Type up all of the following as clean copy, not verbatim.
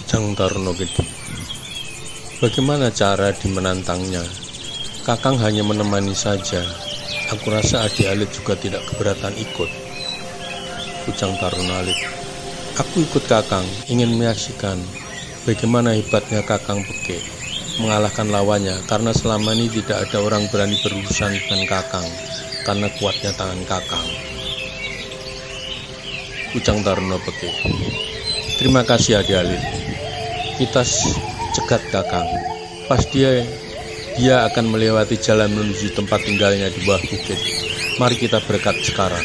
Ujang Tarnogedi. Bagaimana cara dimenantangnya? Kakang hanya menemani saja. Aku rasa Adi Alit juga tidak keberatan ikut. Ujang Tarno Alit. Aku ikut Kakang, ingin menyaksikan bagaimana hebatnya Kakang Peke mengalahkan lawannya, karena selama ini tidak ada orang berani berurusan dengan Kakang karena kuatnya tangan Kakang. Ujang Tarno Peke. Terima kasih Adi Alit. Kita cegat Kakang. Pas dia akan melewati jalan menuju tempat tinggalnya di bawah bukit. Mari kita berangkat sekarang.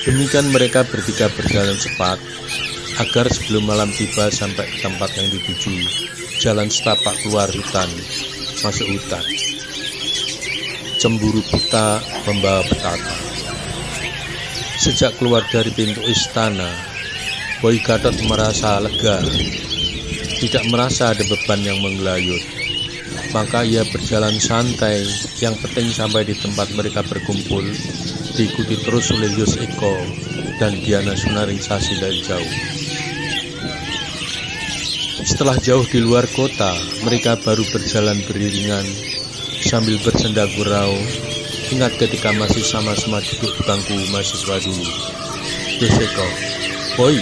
Demikian mereka bertiga berjalan cepat agar sebelum malam tiba sampai ke tempat yang dituju. Jalan setapak keluar hutan, masuk hutan. Cemburu buta membawa petaka. Sejak keluar dari pintu istana, Boy Gatot merasa lega, tidak merasa ada beban yang menggelayut. Maka ia berjalan santai, yang penting sampai di tempat mereka berkumpul, diikuti terus oleh Yos Eko dan Diana Sunaringsasi dari jauh. Setelah jauh di luar kota, mereka baru berjalan beriringan sambil bersenda gurau. Ingat ketika masih sama-sama duduk di bangku mahasiswa dulu. Yos Eko, Boy,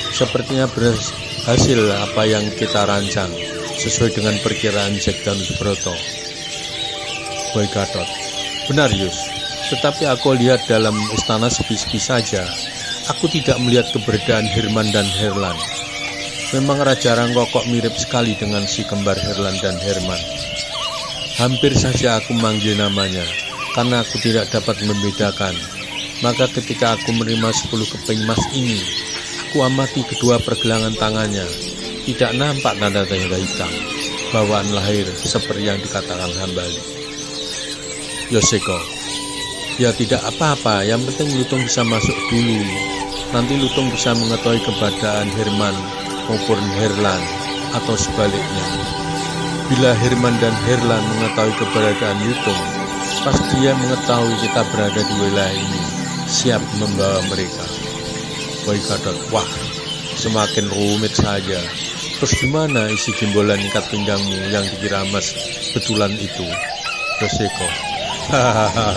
sepertinya berhasil apa yang kita rancang, sesuai dengan perkiraan Jack dan Subroto. Boy Gatot. Benar Yus, tetapi aku lihat dalam istana sepi-sepi saja. Aku tidak melihat keberadaan Herman dan Herlan. Memang Raja Rangkokok mirip sekali dengan si kembar Herlan dan Herman. Hampir saja aku manggil namanya, karena aku tidak dapat membedakan. Maka ketika aku menerima 10 keping emas ini, aku amati kedua pergelangan tangannya. Tidak nampak tanda-tanda hitam, bawaan lahir seperti yang dikatakan Hambali. Yos Eko. Ya tidak apa-apa, yang penting Lutung bisa masuk dulu. Nanti Lutung bisa mengetahui keberadaan Herman maupun Herlan, atau sebaliknya. Bila Herman dan Herlan mengetahui keberadaan Lutung, pasti dia mengetahui kita berada di wilayah ini, siap membawa mereka. Boy Gatot. Wah, semakin rumit saja. Terus gimana isi gimbolan ikat pinggangmu yang dikira emas betulan itu? Yos Eko. Hahaha.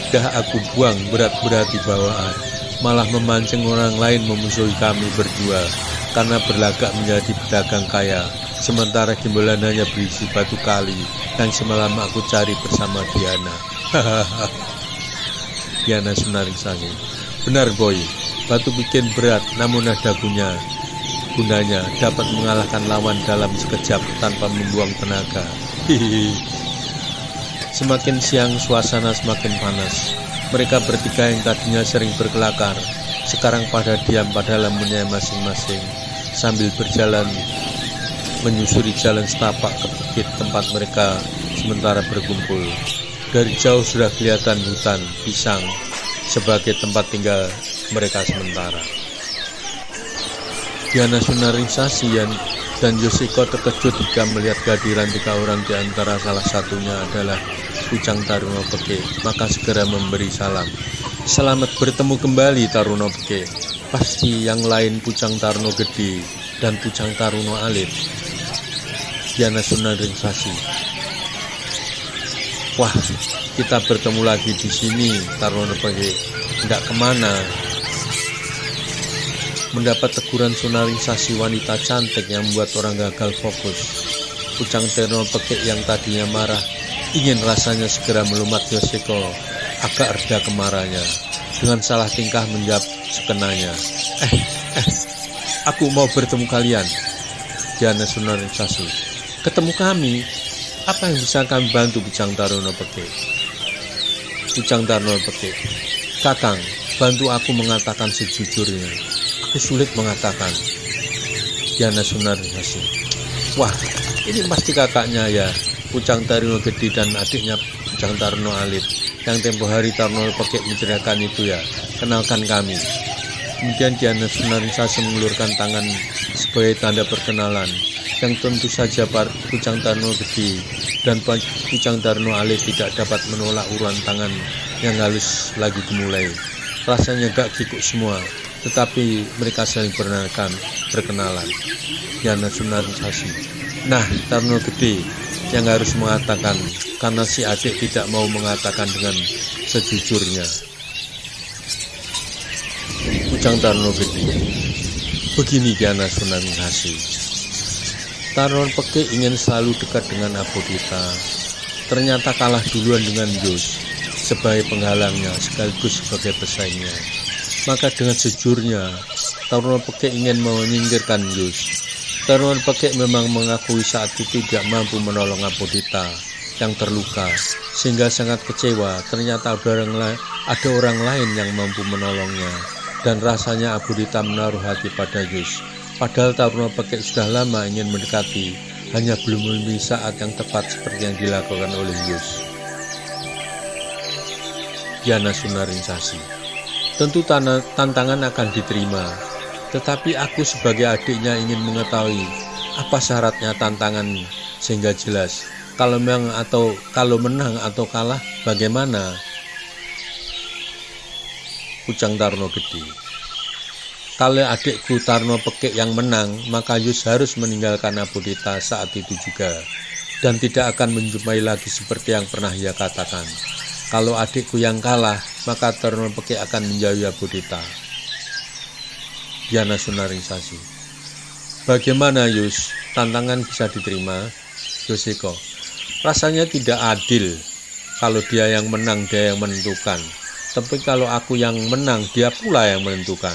Dah aku buang berat-berat di bawaan, malah memancing orang lain memusuhi kami berdua karena berlagak menjadi pedagang kaya, sementara gimbolan hanya berisi batu kali yang semalam aku cari bersama Diana. Hahaha. Diana Sunaringsasi. Benar Boy, batu bikin berat, namun ada gunanya dapat mengalahkan lawan dalam sekejap tanpa membuang tenaga. Hihihi. Semakin siang suasana semakin panas. Mereka bertiga yang tadinya sering berkelakar, sekarang pada diam pada lampunya masing-masing, sambil berjalan menyusuri jalan setapak ke bukit tempat mereka sementara berkumpul. Dari jauh sudah kelihatan hutan pisang sebagai tempat tinggal mereka sementara. Diana Sunaringsasi dan Yos Eko terkejut jika melihat kehadiran 3 orang, di antara salah satunya adalah Ujang Tarno Peke. Maka segera memberi salam. Selamat bertemu kembali Tarno Peke. Pasti yang lain Pucang Tarno Gede dan Pucang Tarno Alit. Diana Sunaringsasi. Wah, kita bertemu lagi di sini Tarno Peke. Tidak kemana. Mendapat teguran Sunaringsasi, wanita cantik yang membuat orang gagal fokus. Pucang Tarno Peke yang tadinya marah ingin rasanya segera melumat Yos Eko agak reda kemarahannya. Dengan salah tingkah menjawab sekenanya. Aku mau bertemu kalian. Diana Sunaringsasi. Ketemu kami? Apa yang bisa kami bantu Pucang Tarno Peke? Pucang Tarno Peke. Kakang, bantu aku mengatakan sejujurnya. Aku sulit mengatakan. Diana Sunaringsasi. Wah, ini pasti kakaknya ya, Pucang Tarno Gede dan adiknya Pucang Tarno Alit, yang tempo hari Tarno Peke menceritakan itu ya. Kenalkan kami. Kemudian Diana Sunaringsasi mengulurkan tangan sebagai tanda perkenalan, yang tentu saja Pucang Tarno Gede dan Pucang Tarno Alit tidak dapat menolak uluran tangan yang halus lagi dimulai. Rasanya gak kikuk semua. tetapi mereka saling berkenalan. Yana Sunarsasi. Nah, Tarno Gede yang harus mengatakan, karena si adik tidak mau mengatakan dengan sejujurnya. Ujang Tarno Gede. Begini Yana Sunarsasi. Tarno Peke ingin selalu dekat dengan Abodita. Ternyata kalah duluan dengan Yus sebagai penghalangnya sekaligus sebagai pesaingnya. Maka dengan sejujurnya Tarno Peke ingin menyingkirkan Yus. Tarno Peke memang mengakui saat itu tidak mampu menolong Abodita yang terluka, sehingga sangat kecewa. Ternyata ada orang lain yang mampu menolongnya, dan rasanya Abodita menaruh hati pada Yus. Padahal Tarno Peke sudah lama ingin mendekati, hanya belum memilih saat yang tepat seperti yang dilakukan oleh Yus. Yana Sunarsasi. Tentu tantangan akan diterima, tetapi aku sebagai adiknya ingin mengetahui apa syaratnya tantangan sehingga jelas kalau menang atau kalah bagaimana. Ujang Tarno Gede. Kalau adikku Tarno Peke yang menang, maka Yus harus meninggalkan Abodita saat itu juga, dan tidak akan menjumpai lagi seperti yang pernah ia katakan. Kalau adikku yang kalah, maka Tarno Peke akan menjauhi Abodita. Yana Sunarsasi. Bagaimana Yus? Tantangan bisa diterima? Yoseko. Rasanya tidak adil. Kalau dia yang menang, dia yang menentukan. Tapi kalau aku yang menang, dia pula yang menentukan.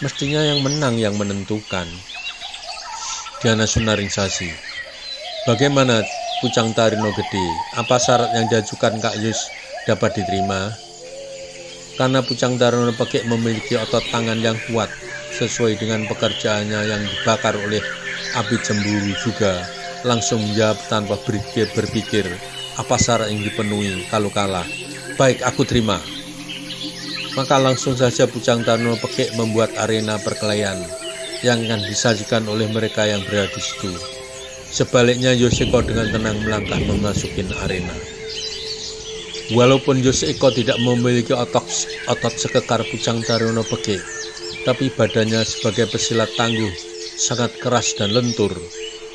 Mestinya yang menang yang menentukan. Yana Sunarsasi. Bagaimana Ujang Tarno Gede? Apa syarat yang diajukan Kak Yus dapat diterima? Karena Ujang Tarno Peke memiliki otot tangan yang kuat sesuai dengan pekerjaannya yang dibakar oleh api cemburu juga, langsung menjawab tanpa berpikir apa syarat yang dipenuhi kalau kalah. Baik, aku terima. Maka langsung saja Ujang Tarno Peke membuat arena perkelahian yang akan disajikan oleh mereka yang berada di situ. Sebaliknya Yoseko dengan tenang melangkah memasuki arena. Walaupun Yoseko tidak memiliki otot sekekar Ujang Tarno Peke, tapi badannya sebagai pesilat tangguh sangat keras dan lentur.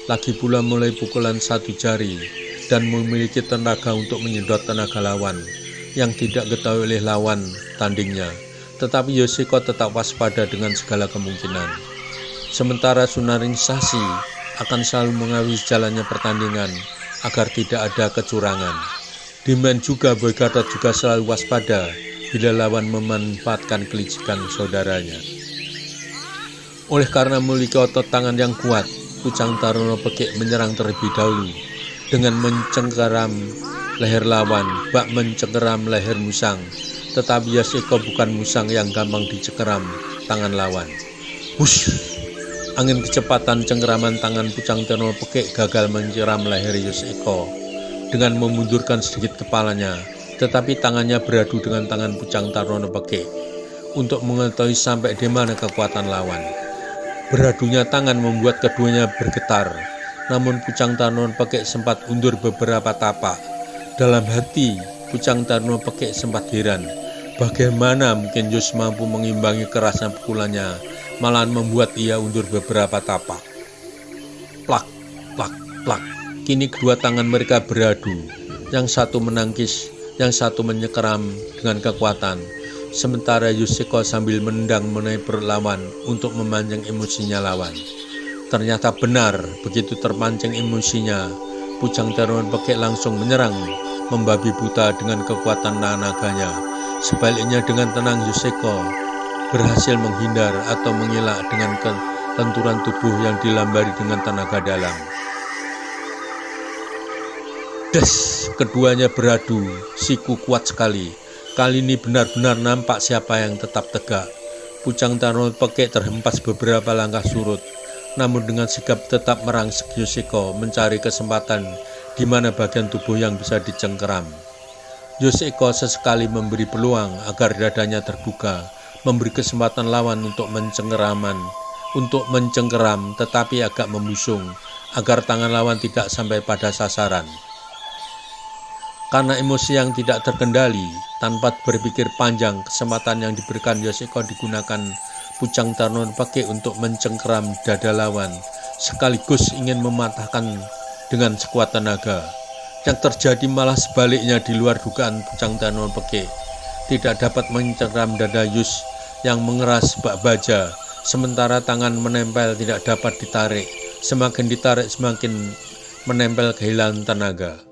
Lagi pula mulai pukulan satu jari dan memiliki tenaga untuk menyedot tenaga lawan yang tidak diketahui oleh lawan tandingnya. Tetapi Yoseko tetap waspada dengan segala kemungkinan. Sementara Sunarsasi akan selalu mengawasi jalannya pertandingan agar tidak ada kecurangan. Demikian juga Boy Gatot juga selalu waspada bila lawan memanfaatkan kelicikan saudaranya. Oleh karena memiliki otot tangan yang kuat, Ujang Tarno Peke menyerang terlebih dahulu dengan mencengkeram leher lawan, bak mencengkeram leher musang. Tetapi Yoseko bukan musang yang gampang dicengkeram tangan lawan. Hush! Angin kecepatan cengkeraman tangan Ujang Tarno Peke gagal menyerang leher Yoseko dengan memundurkan sedikit kepalanya, tetapi tangannya beradu dengan tangan Ujang Tarno Peke untuk mengetahui sampai di mana kekuatan lawan. Beradunya tangan membuat keduanya bergetar, namun Ujang Tarno Peke sempat undur beberapa tapak. Dalam hati, Ujang Tarno Peke sempat heran, bagaimana mungkin Yus mampu mengimbangi kerasnya pukulannya, malahan membuat ia undur beberapa tapak. Plak, plak, plak. Kini kedua tangan mereka beradu, yang satu menangkis, yang satu menyekeram dengan kekuatan. Sementara Yoseko sambil menendang mengenai perut lawan untuk memancing emosinya lawan. Ternyata benar, begitu terpancing emosinya, Ujang Tarno Peke langsung menyerang, membabi buta dengan kekuatan naganya. Sebaliknya dengan tenang Yoseko berhasil menghindar atau mengelak dengan kelenturan tubuh yang dilambari dengan tenaga dalam. Des, keduanya beradu, siku kuat sekali. Kali ini benar-benar nampak siapa yang tetap tegak. Ujang Tarno Peke terhempas beberapa langkah surut, namun dengan sigap tetap merangsek Yoseko mencari kesempatan di mana bagian tubuh yang bisa dicengkeram. Yoseko sesekali memberi peluang agar dadanya terbuka, memberi kesempatan lawan untuk mencengkeram, tetapi agak membusung agar tangan lawan tidak sampai pada sasaran. Karena emosi yang tidak terkendali, tanpa berpikir panjang, kesempatan yang diberikan Yoseko digunakan Pucang Tanon pakai untuk mencengkeram dada lawan, sekaligus ingin mematahkan dengan sekuat tenaga. Yang terjadi malah sebaliknya. Di luar dugaan Pucang Tanon pakai tidak dapat mencengkeram dada Yus yang mengeras bak baja, sementara tangan menempel tidak dapat ditarik. Semakin ditarik semakin menempel kehilangan tenaga.